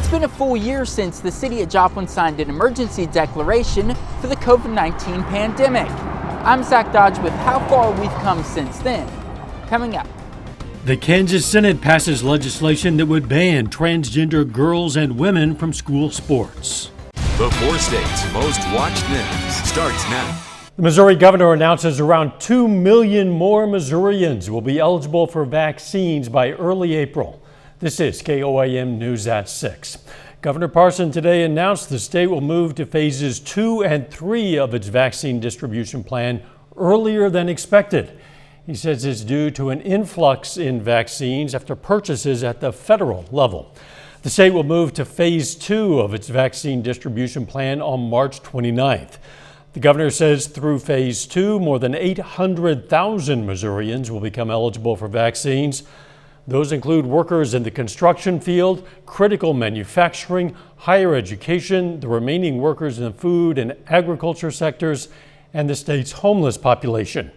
It's been a full year since the city of Joplin signed an emergency declaration for the COVID-19 pandemic. I'm Zach Dodge with how far we've come since then. Coming up. The Kansas Senate passes legislation that would ban transgender girls and women from school sports. The 4 states' most watched news starts now. The Missouri governor announces around 2 million more Missourians will be eligible for vaccines by early April. This is KOAM News at 6. Governor Parson today announced the state will move to phases 2 and 3 of its vaccine distribution plan earlier than expected. He says it's due to an influx in vaccines after purchases at the federal level. The state will move to phase 2 of its vaccine distribution plan on March 29th. The governor says through phase 2, more than 800,000 Missourians will become eligible for vaccines. Those include workers in the construction field, critical manufacturing, higher education, the remaining workers in the food and agriculture sectors, and the state's homeless population.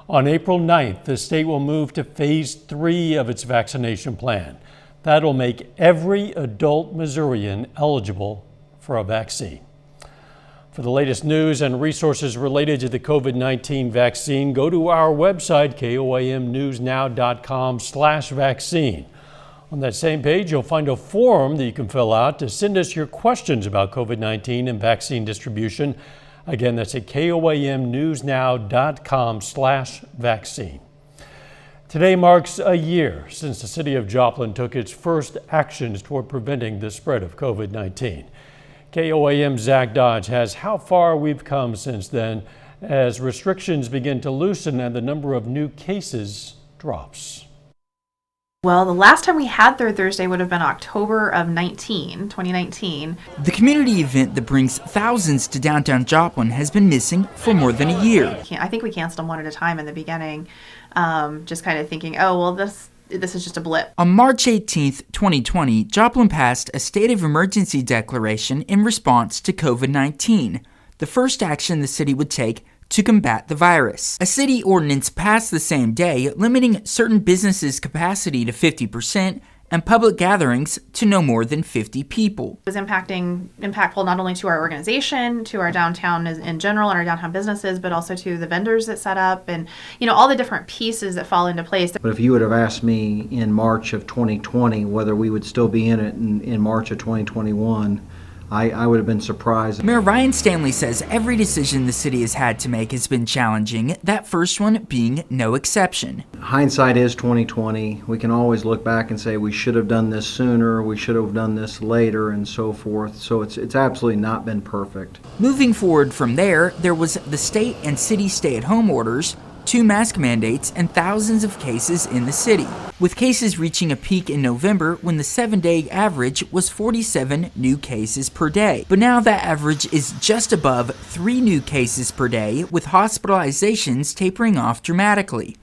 On April 9th, the state will move to phase 3 of its vaccination plan. That'll make every adult Missourian eligible for a vaccine. For the latest news and resources related to the COVID-19 vaccine, go to our website, koamnewsnow.com/vaccine. On that same page, you'll find a form that you can fill out to send us your questions about COVID-19 and vaccine distribution. Again, that's at koamnewsnow.com/vaccine. Today marks a year since the city of Joplin took its first actions toward preventing the spread of COVID-19. KOAM's Zach Dodge has how far we've come since then as restrictions begin to loosen and the number of new cases drops. Well, the last time we had Third Thursday would have been October of 2019. The community event that brings thousands to downtown Joplin has been missing for more than a year. I think we canceled them one at a time in the beginning, just kind of thinking, oh, well, this is just a blip. On March 18th, 2020, Joplin passed a state of emergency declaration in response to COVID-19, the first action the city would take to combat the virus. A city ordinance passed the same day, limiting certain businesses' capacity to 50% and public gatherings to no more than 50 people. It was impactful not only to our organization, to our downtown in general and our downtown businesses, but also to the vendors that set up and, all the different pieces that fall into place. But if you would have asked me in March of 2020 whether we would still be in it in March of 2021, I would have been surprised. Mayor Ryan Stanley says every decision the city has had to make has been challenging, that first one being no exception. Hindsight is 2020. We can always look back and say we should have done this sooner, we should have done this later, and so forth. So it's absolutely not been perfect. Moving forward from there was the state and city stay-at-home orders, 2 mask mandates, and thousands of cases in the city, with cases reaching a peak in November when the 7-day average was 47 new cases per day. But now that average is just above 3 new cases per day, with hospitalizations tapering off dramatically.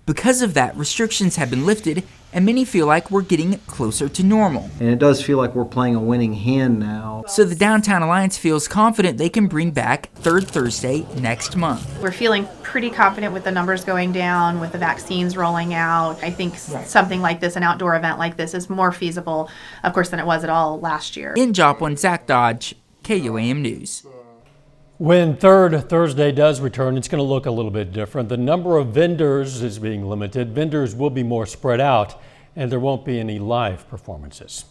Because of that, restrictions have been lifted, and many feel like we're getting closer to normal. And it does feel like we're playing a winning hand now. So the Downtown Alliance feels confident they can bring back Third Thursday next month. We're feeling pretty confident with the numbers going down, with the vaccines rolling out. I think something like this, an outdoor event like this, is more feasible, of course, than it was at all last year. In Joplin, Zach Dodge, KOAM News. When Third Thursday does return, it's going to look a little bit different. The number of vendors is being limited. Vendors will be more spread out, and there won't be any live performances.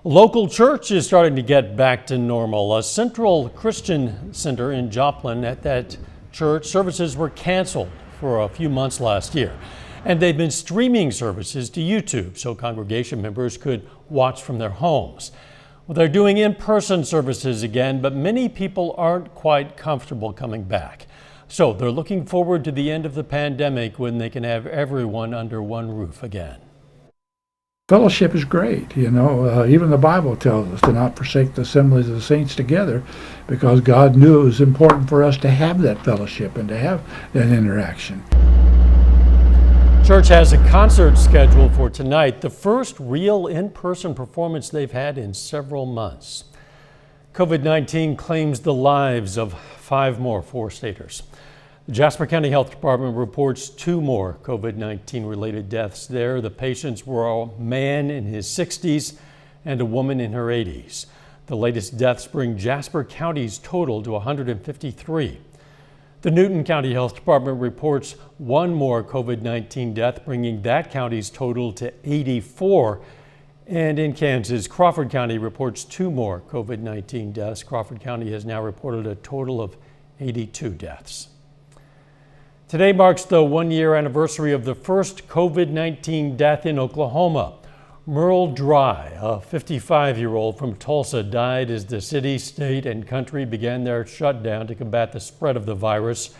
Local church is starting to get back to normal. A Central Christian Center in Joplin, at that church, services were canceled for a few months last year. And they've been streaming services to YouTube so congregation members could watch from their homes. Well, they're doing in-person services again, but many people aren't quite comfortable coming back. So they're looking forward to the end of the pandemic when they can have everyone under one roof again. Fellowship is great, even the Bible tells us to not forsake the assemblies of the saints together, because God knew it was important for us to have that fellowship and to have that interaction. Church has a concert scheduled for tonight, the first real in-person performance they've had in several months. COVID-19 claims the lives of 5 more 4-staters. The Jasper County Health Department reports 2 more COVID-19 related deaths there. The patients were a man in his 60s and a woman in her 80s. The latest deaths bring Jasper County's total to 153. The Newton County Health Department reports one more COVID-19 death, bringing that county's total to 84. And in Kansas, Crawford County reports two more COVID-19 deaths. Crawford County has now reported a total of 82 deaths. Today marks the one-year anniversary of the first COVID-19 death in Oklahoma. Merle Dry, a 55-year-old from Tulsa, died as the city, state, and country began their shutdown to combat the spread of the virus.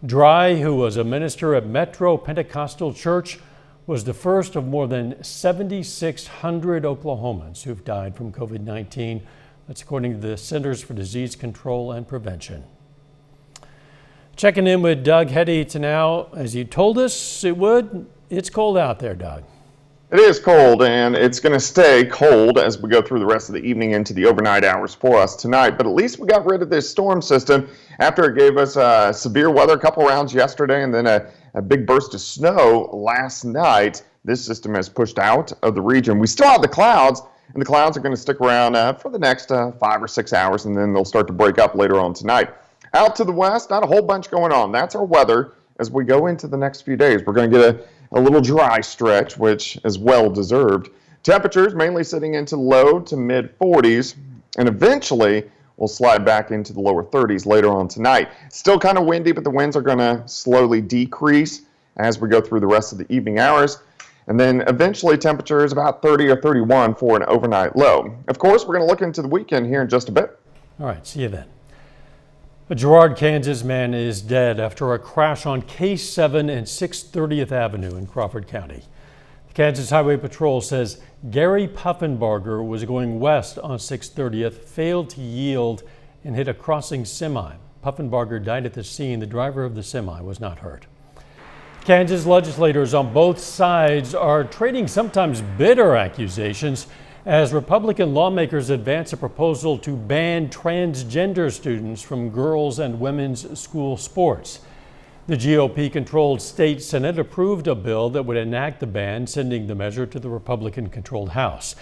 Dry, who was a minister at Metro Pentecostal Church, was the first of more than 7,600 Oklahomans who've died from COVID-19. That's according to the Centers for Disease Control and Prevention. Checking in with Doug Hetty now. As you told us it would, it's cold out there, Doug. It is cold, and it's going to stay cold as we go through the rest of the evening into the overnight hours for us tonight. But at least we got rid of this storm system after it gave us severe weather a couple rounds yesterday and then a big burst of snow last night. This system has pushed out of the region. We still have the clouds, and the clouds are going to stick around for the next 5 or 6 hours, and then they'll start to break up later on tonight. Out to the west, not a whole bunch going on. That's our weather as we go into the next few days. We're going to get a little dry stretch, which is well deserved. Temperatures mainly sitting into low to mid 40s, and eventually we'll slide back into the lower 30s later on tonight. Still kind of windy, but the winds are going to slowly decrease as we go through the rest of the evening hours. And then eventually temperatures about 30 or 31 for an overnight low. Of course, we're going to look into the weekend here in just a bit. All right, see you then. A Girard, Kansas man is dead after a crash on K7 and 630th Avenue in Crawford County. The Kansas Highway Patrol says Gary Puffenbarger was going west on 630th, failed to yield, and hit a crossing semi. Puffenbarger died at the scene. The driver of the semi was not hurt. Kansas legislators on both sides are trading sometimes bitter accusations as Republican lawmakers advance a proposal to ban transgender students from girls' and women's school sports. The GOP-controlled state Senate approved a bill that would enact the ban, sending the measure to the Republican-controlled House.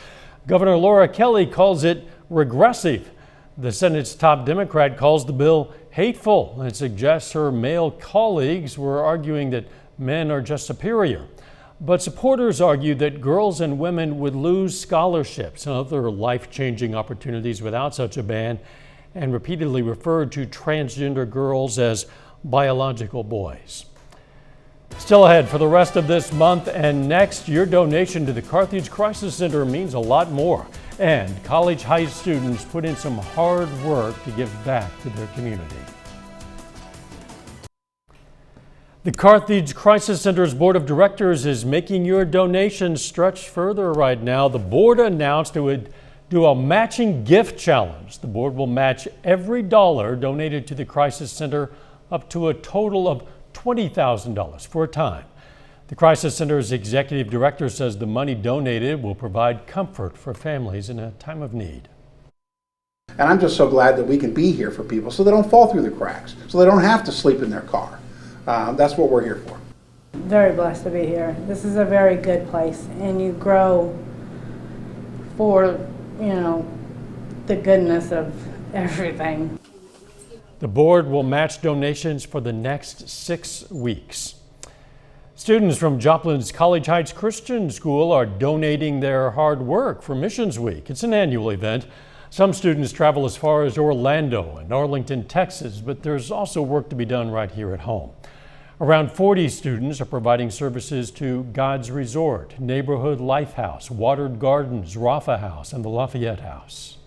Governor Laura Kelly calls it regressive. The Senate's top Democrat calls the bill hateful and suggests her male colleagues were arguing that men are just superior. But supporters argue that girls and women would lose scholarships and other life-changing opportunities without such a ban, and repeatedly referred to transgender girls as biological boys. Still ahead for the rest of this month and next, your donation to the Carthage Crisis Center means a lot more. And college high students put in some hard work to give back to their community. The Carthage Crisis Center's Board of Directors is making your donations stretch further right now. The board announced it would do a matching gift challenge. The board will match every dollar donated to the Crisis Center up to a total of $20,000 for a time. The Crisis Center's executive director says the money donated will provide comfort for families in a time of need. And I'm just so glad that we can be here for people so they don't fall through the cracks, so they don't have to sleep in their car. That's what we're here for. Very blessed to be here. This is a very good place, and you grow for, the goodness of everything. The board will match donations for the next 6 weeks. Students from Joplin's College Heights Christian School are donating their hard work for Missions Week. It's an annual event. Some students travel as far as Orlando and Arlington, Texas, but there's also work to be done right here at home. Around 40 students are providing services to God's Resort, Neighborhood Life House, Watered Gardens, Rafa House, and the Lafayette House.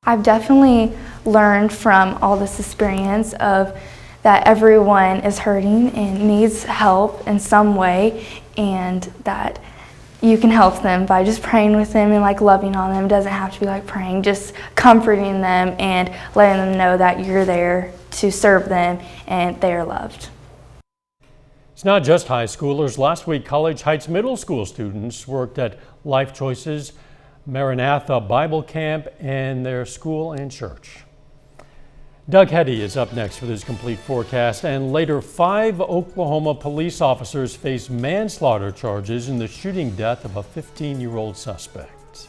I've definitely learned from all this experience of that everyone is hurting and needs help in some way, and that you can help them by just praying with them and loving on them. It doesn't have to be praying, just comforting them and letting them know that you're there to serve them and they are loved. It's not just high schoolers. Last week, College Heights Middle School students worked at Life Choices, Maranatha Bible Camp, and their school and church. Doug Hetty is up next with his complete forecast, and later 5 Oklahoma police officers face manslaughter charges in the shooting death of a 15-year-old suspect.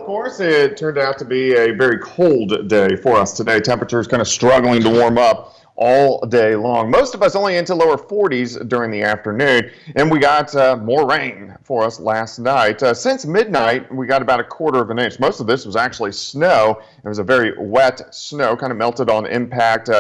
course, it turned out to be a very cold day for us today. Temperatures kind of struggling to warm up all day long. Most of us only into lower 40s during the afternoon, and we got more rain for us last night. Since midnight, we got about 1/4 of an inch. Most of this was actually snow. It was a very wet snow, kind of melted on impact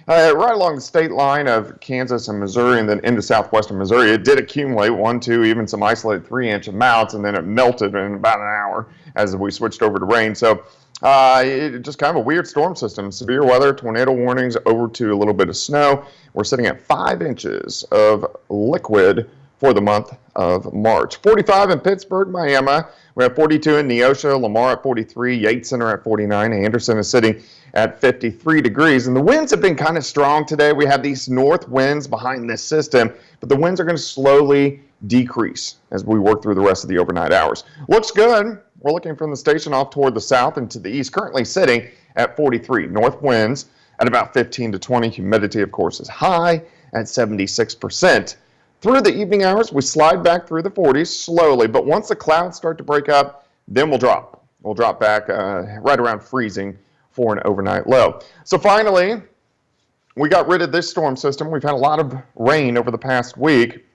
right along the state line of Kansas and Missouri, and then into southwestern Missouri. It did accumulate 1, 2, even some isolated 3-inch amounts, and then it melted in about an hour as we switched over to rain. So it just kind of a weird storm system. Severe weather, tornado warnings, over to a little bit of snow. We're sitting at 5 inches of liquid for the month of March. 45 in Pittsburgh, Miami. We have 42 in Neosho, Lamar at 43, Yates Center at 49. Anderson is sitting at 53 degrees. And the winds have been kind of strong today. We have these north winds behind this system, but the winds are going to slowly decrease as we work through the rest of the overnight hours. Looks good. We're looking from the station off toward the south and to the east, currently sitting at 43. North winds at about 15 to 20. Humidity, of course, is high at 76%. Through the evening hours, we slide back through the 40s slowly, but once the clouds start to break up, then we'll drop. We'll drop back right around freezing for an overnight low. So finally, we got rid of this storm system. We've had a lot of rain over the past week.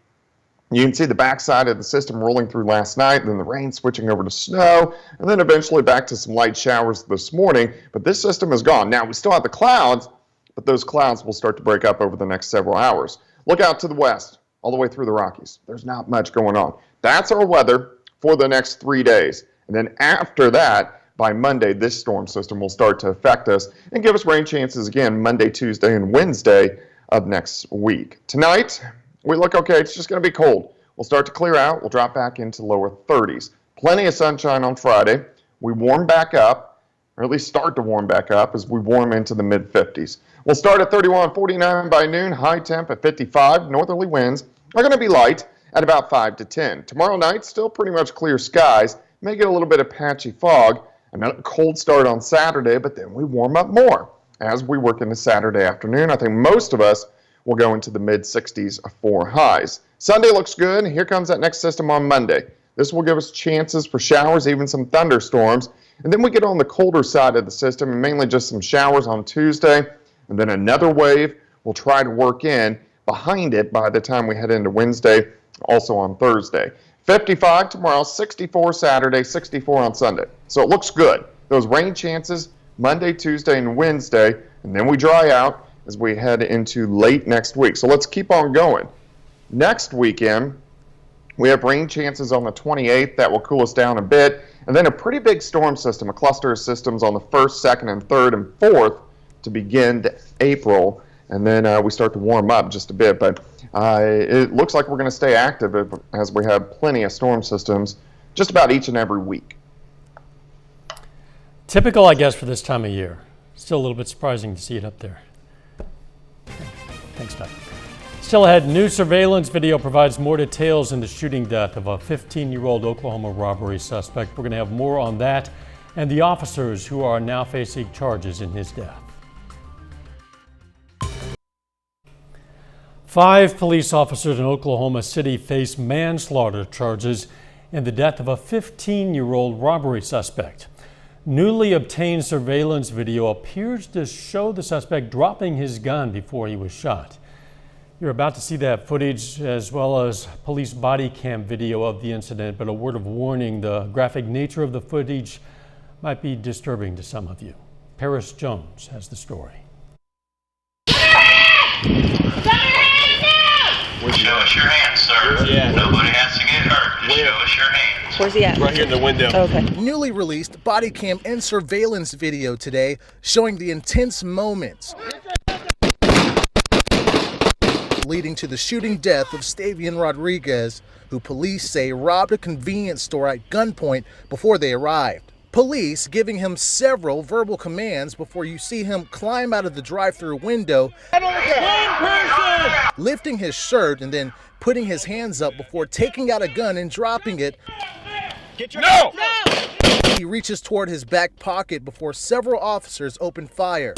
You can see the backside of the system rolling through last night, then the rain switching over to snow, and then eventually back to some light showers this morning. But this system is gone. Now, we still have the clouds, but those clouds will start to break up over the next several hours. Look out to the west, all the way through the Rockies. There's not much going on. That's our weather for the next 3 days. And then after that, by Monday, this storm system will start to affect us and give us rain chances again Monday, Tuesday, and Wednesday of next week. Tonight, we look okay. It's just going to be cold. We'll start to clear out. We'll drop back into lower 30s. Plenty of sunshine on Friday. We warm back up, or at least start to warm back up as we warm into the mid-50s. We'll start at 31, 49 by noon. High temp at 55. Northerly winds are going to be light at about 5 to 10. Tomorrow night, still pretty much clear skies. May get a little bit of patchy fog. Another cold start on Saturday, but then we warm up more as we work into Saturday afternoon. I think most of us will go into the mid-60s for highs. Sunday looks good. Here comes that next system on Monday. This will give us chances for showers, even some thunderstorms. And then we get on the colder side of the system, and mainly just some showers on Tuesday. And then another wave will try to work in behind it by the time we head into Wednesday, also on Thursday. 55 tomorrow, 64 Saturday, 64 on Sunday. So it looks good. Those rain chances Monday, Tuesday, and Wednesday, and then we dry out as we head into late next week. So let's keep on going. Next weekend, we have rain chances on the 28th. That will cool us down a bit. And then a pretty big storm system, a cluster of systems on the 1st, 2nd, and 3rd, and 4th to begin April. And then we start to warm up just a bit. But it looks like we're going to stay active as we have plenty of storm systems just about each and every week. Typical, I guess, for this time of year. Still a little bit surprising to see it up there. Thanks, Doug. Still ahead, new surveillance video provides more details in the shooting death of a 15-year-old Oklahoma robbery suspect. We're going to have more on that and the officers who are now facing charges in his death. 5 police officers in Oklahoma City face manslaughter charges in the death of a 15-year-old robbery suspect. Newly obtained surveillance video appears to show the suspect dropping his gun before he was shot. You're about to see that footage as well as police body cam video of the incident, but a word of warning, the graphic nature of the footage might be disturbing to some of you. Paris Jones has the story. Show us your hands, sir. Nobody has to get hurt. Just show us your hands. Where's he at? Right here in the window. Okay. Newly released body cam and surveillance video today showing the intense moments leading to the shooting death of Stavian Rodriguez, who police say robbed a convenience store at gunpoint before they arrived. Police giving him several verbal commands before you see him climb out of the drive-through window, lifting his shirt and then putting his hands up before taking out a gun and dropping it. No! He reaches toward his back pocket before several officers open fire.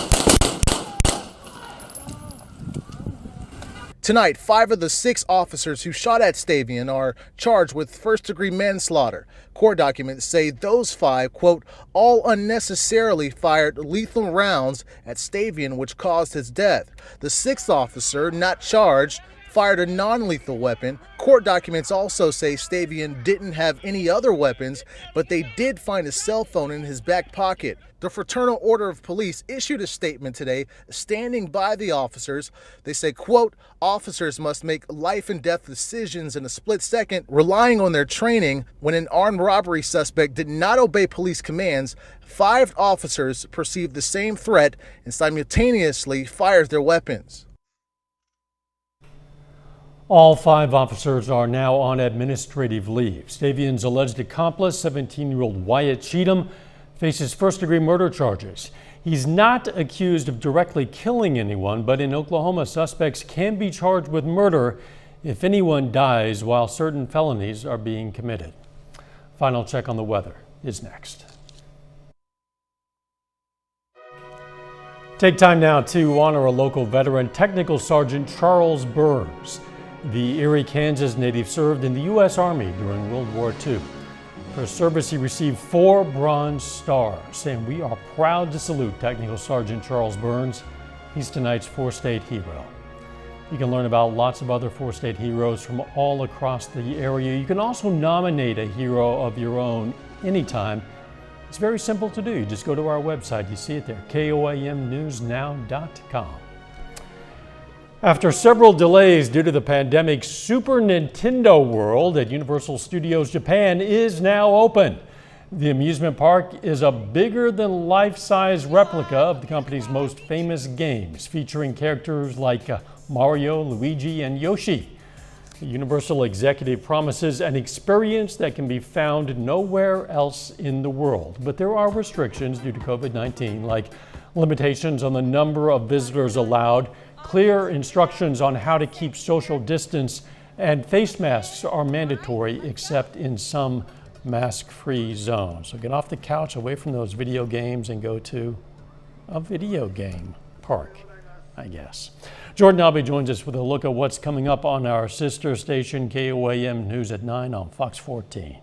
Tonight, 5 of the 6 officers who shot at Stavian are charged with first-degree manslaughter. Court documents say those 5, quote, all unnecessarily fired lethal rounds at Stavian, which caused his death. The 6th officer, not charged, fired a non-lethal weapon. Court documents also say Stavian didn't have any other weapons, but they did find a cell phone in his back pocket. The Fraternal Order of Police issued a statement today standing by the officers. They say, quote, officers must make life and death decisions in a split second, relying on their training. When an armed robbery suspect did not obey police commands, 5 officers perceived the same threat and simultaneously fired their weapons. All 5 officers are now on administrative leave. Stavian's alleged accomplice, 17-year-old Wyatt Cheatham, faces first-degree murder charges. He's not accused of directly killing anyone, but in Oklahoma, suspects can be charged with murder if anyone dies while certain felonies are being committed. Final check on the weather is next. Take time now to honor a local veteran, Technical Sergeant Charles Burns. The Erie, Kansas native served in the U.S. Army during World War II. For service, he received 4 Bronze Stars, and we are proud to salute Technical Sergeant Charles Burns. He's tonight's 4-state hero. You can learn about lots of other 4-state heroes from all across the area. You can also nominate a hero of your own anytime. It's very simple to do. You just go to our website. You see it there, KOAMnewsnow.com. After several delays due to the pandemic, Super Nintendo World at Universal Studios Japan is now open. The amusement park is a bigger-than-life-size replica of the company's most famous games, featuring characters like Mario, Luigi, and Yoshi. The Universal executive promises an experience that can be found nowhere else in the world. But there are restrictions due to COVID-19, like limitations on the number of visitors allowed, clear instructions on how to keep social distance, and face masks are mandatory except in some mask-free zones. So get off the couch, away from those video games, and go to a video game park, I guess. Jordan Albee joins us with a look at what's coming up on our sister station, KOAM News at 9 on Fox 14.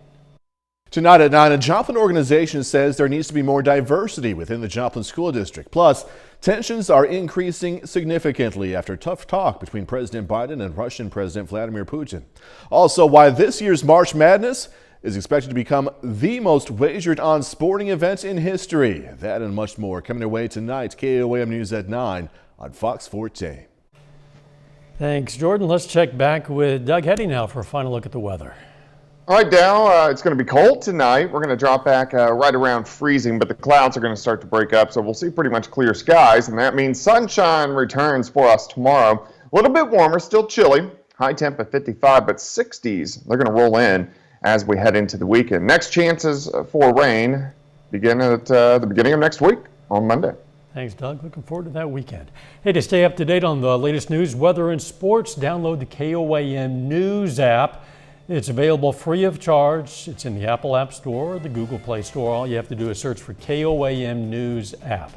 Tonight at 9, a Joplin organization says there needs to be more diversity within the Joplin School District. Plus, tensions are increasing significantly after tough talk between President Biden and Russian President Vladimir Putin. Also, why this year's March Madness is expected to become the most wagered on sporting event in history. That and much more coming your way tonight. KOAM News at 9 on Fox 14. Thanks, Jordan. Let's check back with Doug Hetty now for a final look at the weather. All right, Dal, it's going to be cold tonight. We're going to drop back right around freezing, but the clouds are going to start to break up, so we'll see pretty much clear skies, and that means sunshine returns for us tomorrow. A little bit warmer, still chilly. High temp at 55, but 60s, they're going to roll in as we head into the weekend. Next chances for rain begin at the beginning of next week on Monday. Thanks, Doug. Looking forward to that weekend. Hey, to stay up to date on the latest news, weather, and sports, download the KOAM News app. It's available free of charge. It's in the Apple App Store or the Google Play Store. All you have to do is search for KOAM News app.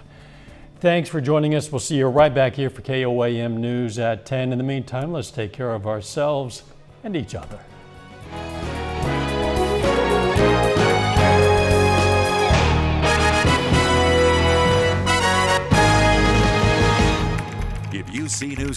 Thanks for joining us. We'll see you right back here for KOAM News at 10. In the meantime, let's take care of ourselves and each other. If you see news